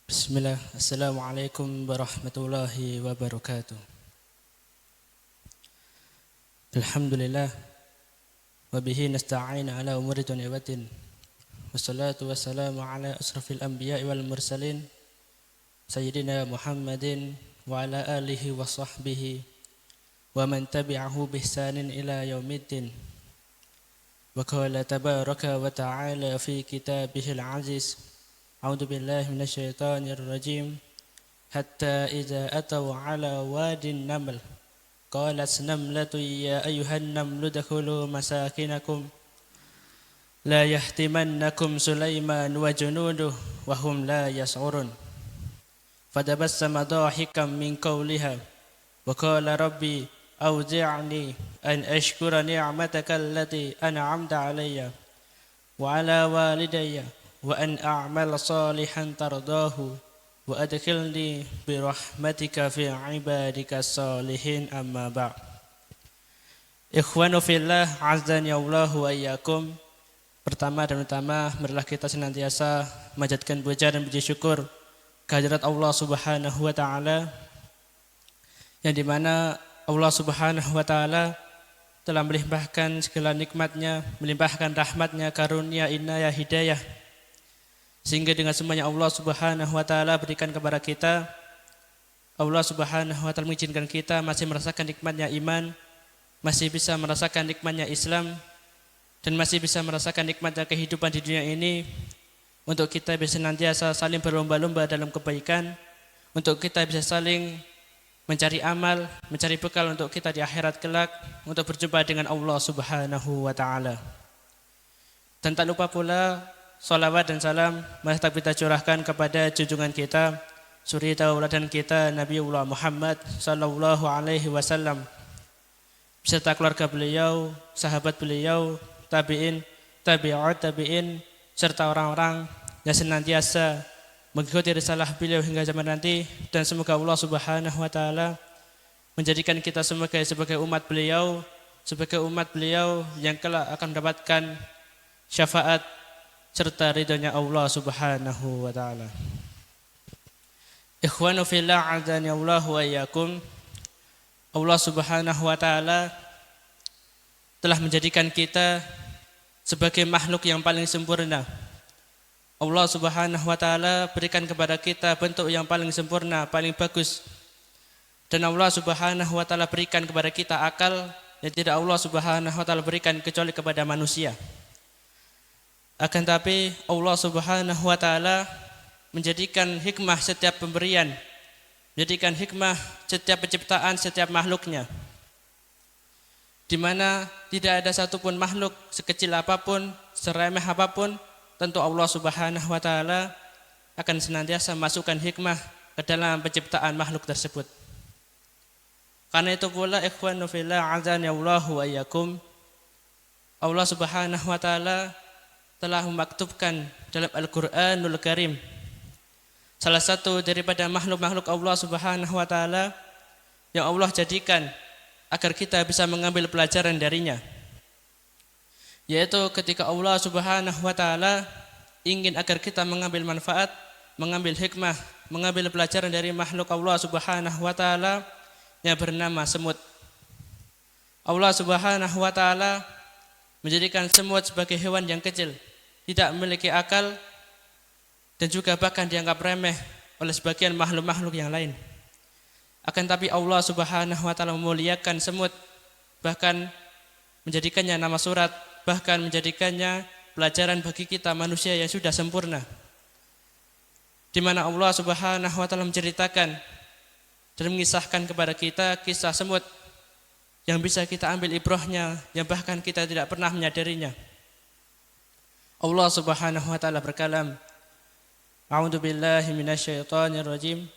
Bismillah, Assalamualaikum warahmatullahi wabarakatuh. Alhamdulillah, wabihi nasta'in ala umuri dunya waddin. Wassalatu wassalamu ala asrafil anbiya'i wal mursalin Sayyidina Muhammadin wa ala alihi wa sahbihi wa man tabi'ahu bihsanin ila yaumiddin. Wa qala tabaraka wa ta'ala fi kitabihil aziz, A'udzu billahi minasyaitonir rajim. Hatta idza ataw 'ala wadin naml qalat namlatun ya ayyuhan namlu udkhulu masakinakum la yahtimannakum Sulaiman wa junuduhu wa hum la yash'urun. Fatabassama dahikan min qawliha wa qala rabbi awzi'ni an ashkura ni'mataka allati an'amta 'alayya wa 'ala walidayya wa an a'mal salihan tardahu wa adkhilni bi rahmatika fi ibadika salihin, amma ba'd. Ikhwanu fillah, azani Allah wa iyyakum. Pertama dan utama, marilah kita senantiasa memanjatkan puja dan puji syukur kehadirat Allah Subhanahu wa taala, yang dimana Allah Subhanahu wa taala telah melimpahkan segala nikmatnya, melimpahkan rahmatnya, karunia, inayah, hidayah, sehingga dengan semuanya Allah Subhanahu wa taala berikan kepada kita, Allah Subhanahu wa taala mengizinkan kita masih merasakan nikmatnya iman, masih bisa merasakan nikmatnya Islam, dan masih bisa merasakan nikmatnya kehidupan di dunia ini, untuk kita bisa senantiasa saling berlomba-lomba dalam kebaikan, untuk kita bisa saling mencari amal, mencari bekal untuk kita di akhirat kelak, untuk berjumpa dengan Allah Subhanahu wa taala. Dan tak lupa pula salawat dan salam mari kita curahkan kepada junjungan kita, suri tauladan kita, Nabiullah Muhammad sallallahu alaihi wasallam, beserta keluarga beliau, sahabat beliau, tabi'in, tabi'ut tabi'in, serta orang-orang yang senantiasa mengikuti risalah beliau hingga zaman nanti. Dan semoga Allah Subhanahu wa taala menjadikan kita sebagai umat beliau, sebagai umat beliau yang kelak akan mendapatkan syafaat serta ridhonya Allah Subhanahu wa taala. Ikhwanu fillah, azani Allah wa iyyakum. Allah Subhanahu wa taala telah menjadikan kita sebagai makhluk yang paling sempurna. Allah Subhanahu wa taala berikan kepada kita bentuk yang paling sempurna, paling bagus. Dan Allah Subhanahu wa taala berikan kepada kita akal yang tidak Allah Subhanahu wa taala berikan kecuali kepada manusia. Akan tapi Allah Subhanahu wa taala menjadikan hikmah setiap pemberian, menjadikan hikmah setiap penciptaan setiap makhluknya, di mana tidak ada satupun makhluk sekecil apapun, seremeh apapun, tentu Allah Subhanahu wa taala akan senantiasa masukkan hikmah ke dalam penciptaan makhluk tersebut. Karena itu pula, ikhwanu fillah, azani Allah wa iyyakum, Allah Subhanahu wa taala telah memaktubkan dalam Al-Qur'anul Karim salah satu daripada makhluk-makhluk Allah Subhanahu wa taala yang Allah jadikan agar kita bisa mengambil pelajaran darinya, yaitu ketika Allah Subhanahu wa taala ingin agar kita mengambil manfaat, mengambil hikmah, mengambil pelajaran dari makhluk Allah Subhanahu wa taala yang bernama semut. Allah Subhanahu wa taala menjadikan semut sebagai hewan yang kecil, tidak memiliki akal, dan juga bahkan dianggap remeh oleh sebagian makhluk-makhluk yang lain. Akan tapi Allah Subhanahu wa taala memuliakan semut, bahkan menjadikannya nama surat, bahkan menjadikannya pelajaran bagi kita manusia yang sudah sempurna, di mana Allah Subhanahu wa taala menceritakan dan mengisahkan kepada kita kisah semut yang bisa kita ambil ibrahnya, yang bahkan kita tidak pernah menyadarinya. Allah Subhanahu wa taala berkalam, A'udzu billahi minasyaitonir rajim.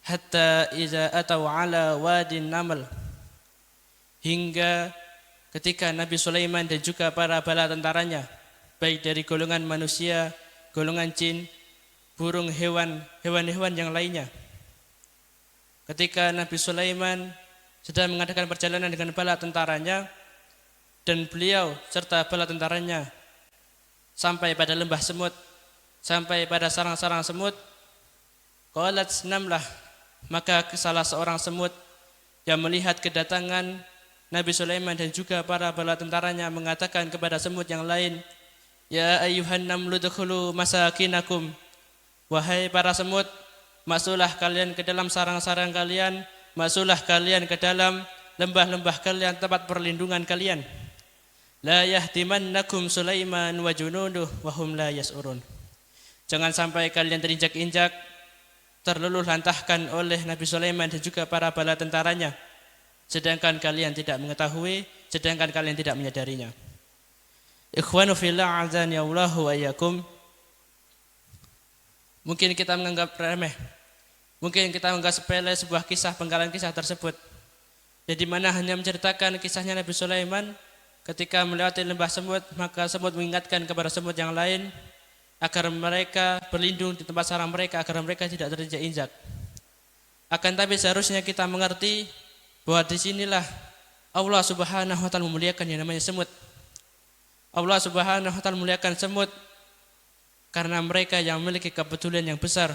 Hatta idza ataw 'ala wadin naml, hingga ketika Nabi Sulaiman dan juga para bala tentaranya, baik dari golongan manusia, golongan jin, burung, hewan-hewan yang lainnya, ketika Nabi Sulaiman sedang mengadakan perjalanan dengan bala tentaranya, dan beliau serta bala tentaranya sampai pada lembah semut, sampai pada sarang-sarang semut, Qalat namlah, maka salah seorang semut yang melihat kedatangan Nabi Sulaiman dan juga para bala tentaranya mengatakan kepada semut yang lain, ya ayyuhan namlu dukhulu masakinakum, wahai para semut, masuklah kalian ke dalam sarang-sarang kalian, masuklah kalian ke dalam lembah-lembah kalian, tempat perlindungan kalian. La yahtimannakum Sulaiman wa junuduh wa hum la yas'urun. Jangan sampai kalian terinjak-injak, terluluh lantahkan oleh Nabi Sulaiman dan juga para bala tentaranya, sedangkan kalian tidak mengetahui, sedangkan kalian tidak menyadarinya. Ikhwanu fillah azani Allahu wa iyyakum. Mungkin kita menganggap remeh, mungkin kita menganggap sepele sebuah kisah, penggalan kisah tersebut, jadi mana hanya menceritakan kisahnya Nabi Sulaiman ketika melewati lembah semut, maka semut mengingatkan kepada semut yang lain agar mereka berlindung di tempat sarang mereka, agar mereka tidak terinjak-injak. Akan tapi seharusnya kita mengerti bahwa disinilah Allah Subhanahu wa Ta'ala memuliakan yang namanya semut. Allah Subhanahu wa Ta'ala memuliakan semut karena mereka yang memiliki kepedulian yang besar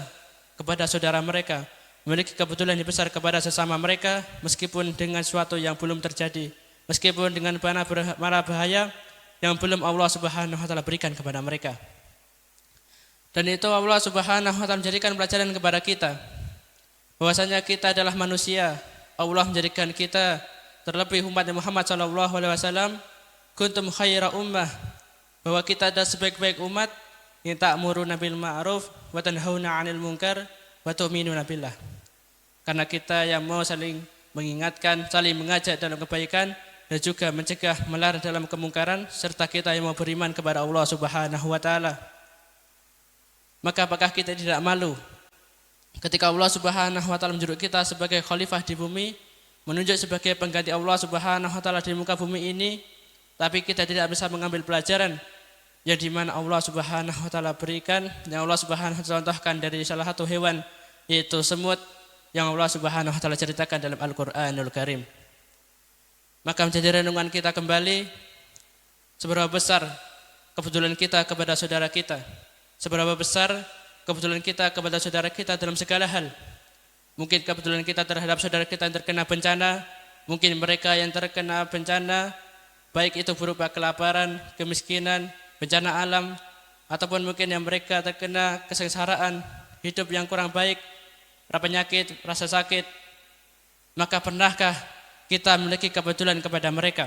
kepada saudara mereka, memiliki kepedulian yang besar kepada sesama mereka, meskipun dengan suatu yang belum terjadi, meskipun dengan mara bahaya yang belum Allah Subhanahu wa Ta'ala berikan kepada mereka. Dan itu Allah Subhanahu wa Ta'ala menjadikan pelajaran kepada kita bahwasanya kita adalah manusia. Allah menjadikan kita, terlebih umat Muhammad sallallahu alaihi wasallam, kuntum khaira ummah, bahwa kita adalah sebaik-baik umat yang ta'muruna bil ma'ruf wa tanhauna 'anil munkar wa tu'minuna billah. Karena kita yang mau saling mengingatkan, saling mengajak dalam kebaikan dan juga mencegah melarang dalam kemungkaran, serta kita yang mau beriman kepada Allah Subhanahu wa Ta'ala. Maka apakah kita tidak malu ketika Allah Subhanahu wa Ta'ala menjadikan kita sebagai khalifah di bumi, menunjuk sebagai pengganti Allah Subhanahu wa Ta'ala di muka bumi ini, tapi kita tidak bisa mengambil pelajaran yang dimana Allah Subhanahu wa Ta'ala berikan, yang Allah Subhanahu wa Ta'ala contohkan dari salah satu hewan, yaitu semut, yang Allah Subhanahu wa Ta'ala ceritakan dalam Al-Qur'anul Karim. Maka menjadi renungan kita kembali, seberapa besar kepedulian kita kepada saudara kita, seberapa besar kepedulian kita kepada saudara kita dalam segala hal. Mungkin kepedulian kita terhadap saudara kita yang terkena bencana, mungkin mereka yang terkena bencana, baik itu berupa kelaparan, kemiskinan, bencana alam, ataupun mungkin yang mereka terkena kesengsaraan, hidup yang kurang baik, penyakit, rasa sakit. Maka pernahkah kita memiliki kepedulian kepada mereka?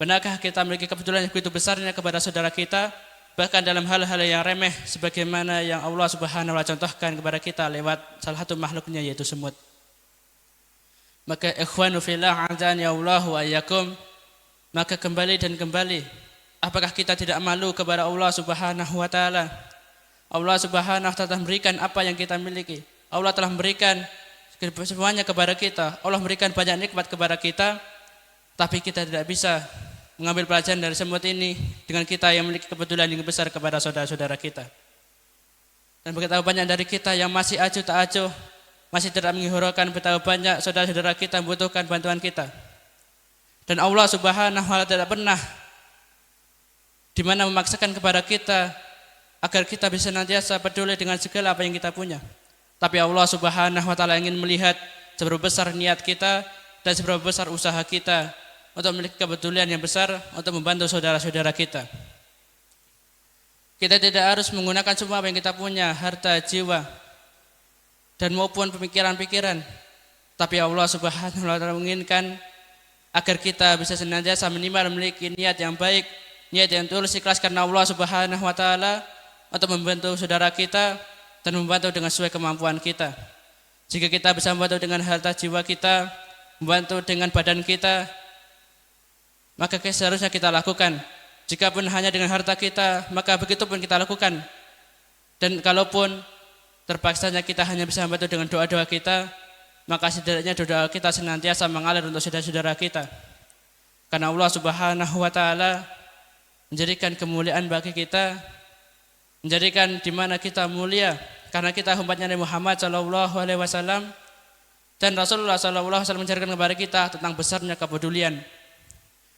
Benarkah kita memiliki kepedulian yang begitu besarnya kepada saudara kita, bahkan dalam hal-hal yang remeh sebagaimana yang Allah Subhanahu wa Ta'ala contohkan kepada kita lewat salah satu makhluknya, yaitu semut. Maka ikhwanu fillah azani Allahu wa iyyakum, maka kembali dan kembali, apakah kita tidak malu kepada Allah Subhanahu wa Ta'ala? Allah Subhanahu wa Ta'ala memberikan apa yang kita miliki. Allah telah memberikan semuanya kepada kita. Allah memberikan banyak nikmat kepada kita, tapi kita tidak bisa mengambil pelajaran dari semut ini dengan kita yang memiliki kepedulian yang besar kepada saudara-saudara kita. Dan betapa banyak dari kita yang masih acuh tak acuh, masih tidak menghiraukan betapa banyak saudara-saudara kita membutuhkan bantuan kita. Dan Allah Subhanahu wa Ta'ala tidak pernah di mana memaksakan kepada kita agar kita bisa nantiasa peduli dengan segala apa yang kita punya. Tapi Allah Subhanahu wa Ta'ala ingin melihat seberapa besar niat kita dan seberapa besar usaha kita untuk memiliki kepedulian yang besar untuk membantu saudara-saudara kita. Kita tidak harus menggunakan semua apa yang kita punya, harta, jiwa, dan maupun pemikiran-pikiran. Tapi Allah Subhanahu wa Ta'ala menginginkan agar kita bisa senantiasa minimal memiliki niat yang baik, niat yang tulus ikhlas karena Allah Subhanahu wa Ta'ala, untuk membantu saudara kita dan membantu dengan sesuai kemampuan kita. Jika kita bisa membantu dengan harta jiwa kita, membantu dengan badan kita, maka seharusnya kita lakukan. Jikapun hanya dengan harta kita, maka begitu pun kita lakukan. Dan kalaupun terpaksanya kita hanya bisa membantu dengan doa-doa kita, maka setidaknya doa kita senantiasa mengalir untuk saudara-saudara kita. Karena Allah Subhanahu wa Ta'ala menjadikan kemuliaan bagi kita, menjadikan di mana kita mulia karena kita umatnya Nabi Muhammad sallallahu alaihi wasallam, dan Rasulullah sallallahu alaihi wasallam mengajarkan kepada kita tentang besarnya kepedulian.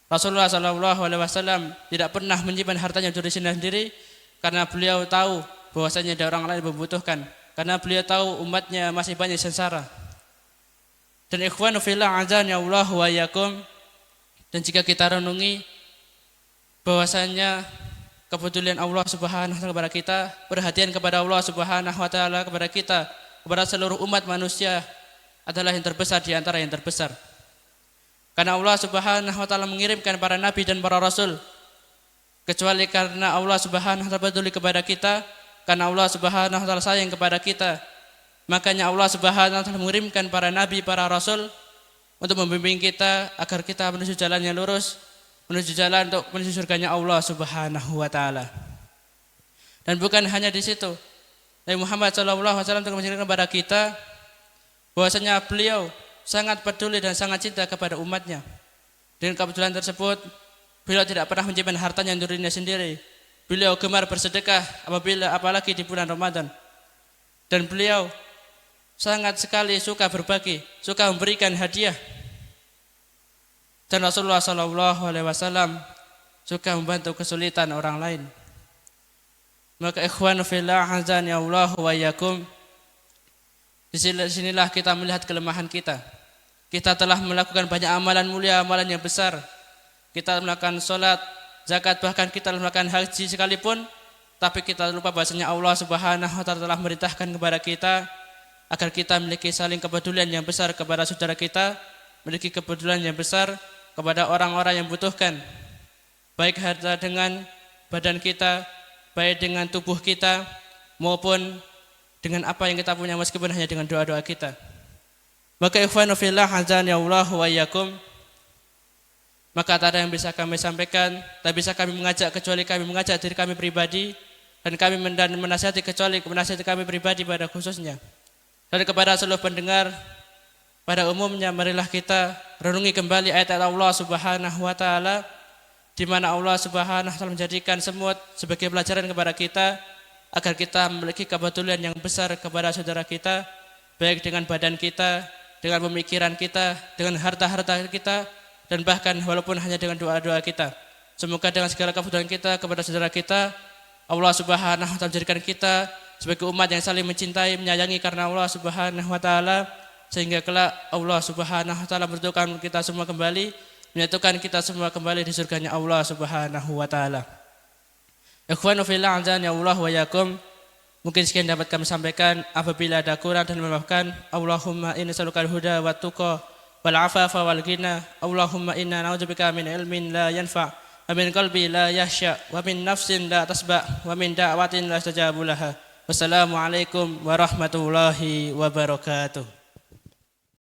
Rasulullah sallallahu alaihi wasallam tidak pernah menyimpan hartanya untuk dirinya sendiri karena beliau tahu bahwasanya ada orang lain yang membutuhkan. karena beliau tahu umatnya masih banyak sengsara. Dan ikhwanu fillah azan ya Allah wa yakum, dan jika kita renungi bahwasanya kepedulian Allah Subhanahu wa taala kepada kita, perhatian kepada Allah Subhanahu wa taala kepada kita, kepada seluruh umat manusia adalah yang terbesar di antara yang terbesar. Karena Allah Subhanahu wa taala mengirimkan para nabi dan para rasul kecuali karena Allah Subhanahu wa taala peduli kepada kita, karena Allah Subhanahu wa taala sayang kepada kita. Makanya Allah Subhanahu wa taala mengirimkan para nabi, para rasul untuk membimbing kita agar kita menuju jalan yang lurus, menuju jalan untuk menuju surganya Allah Subhanahu wa taala. Dan bukan hanya di situ. Nabi Muhammad sallallahu alaihi wasallam mengajarkan kepada kita bahwasanya beliau sangat peduli dan sangat cinta kepada umatnya. Dengan kepedulian tersebut, beliau tidak pernah menyimpan hartanya untuk dirinya sendiri. Beliau gemar bersedekah apalagi di bulan Ramadan. Dan beliau sangat sekali suka berbagi, suka memberikan hadiah. Dan Rasulullah SAW suka membantu kesulitan orang lain. Maka ikhwan fillah azan ya Allah wa yakum, disinilah kita melihat kelemahan kita. Kita telah melakukan banyak amalan mulia, amalan yang besar. Kita melakukan sholat, zakat, bahkan kita melakukan haji sekalipun, tapi kita lupa bahasanya Allah Subhanahu wa taala telah memerintahkan kepada kita agar kita memiliki saling kepedulian yang besar kepada saudara kita, memiliki kepedulian yang besar kepada orang-orang yang membutuhkan, baik harta dengan badan kita, baik dengan tubuh kita, maupun dengan apa yang kita punya, meskipun hanya dengan doa-doa kita. Maka ikhwanu fillah azan ya Allah wa yakum, maka tak ada yang bisa kami sampaikan, tak bisa kami mengajak kecuali kami mengajak diri kami pribadi, dan kami menasihati kecuali menasihati kami pribadi pada khususnya. Dan kepada seluruh pendengar pada umumnya, marilah kita renungi kembali ayat Allah Subhanahu wa taala, di mana Allah Subhanahu wa taala menjadikan semut sebagai pelajaran kepada kita agar kita memiliki kepedulian yang besar kepada saudara kita, baik dengan badan kita, dengan pemikiran kita, dengan harta-harta kita, dan bahkan walaupun hanya dengan doa-doa kita. Semoga dengan segala kepedulian kita kepada saudara kita, Allah Subhanahu wa taala menjadikan kita sebagai umat yang saling mencintai, menyayangi karena Allah Subhanahu wa taala, sehingga kelak Allah Subhanahu wa taala berdoakan kita semua kembali, menyatukan kita semua kembali di surganya Allah Subhanahu wa taala. Ikhwanu fillah azan ya Allah wa yakum, mungkin sekian dapat kami sampaikan. Apabila ada kurang dan memaafkan, Allahumma inni nas'alukal huda wat tuqa wal afafa wal ghina. Allahumma inna na'udzubika min ilmin la yanfa' wa min qalbi la yahsha wa min nafsin la tasba' wa min da'watin la yastajabu laha. Wassalamualaikum warahmatullahi wabarakatuh.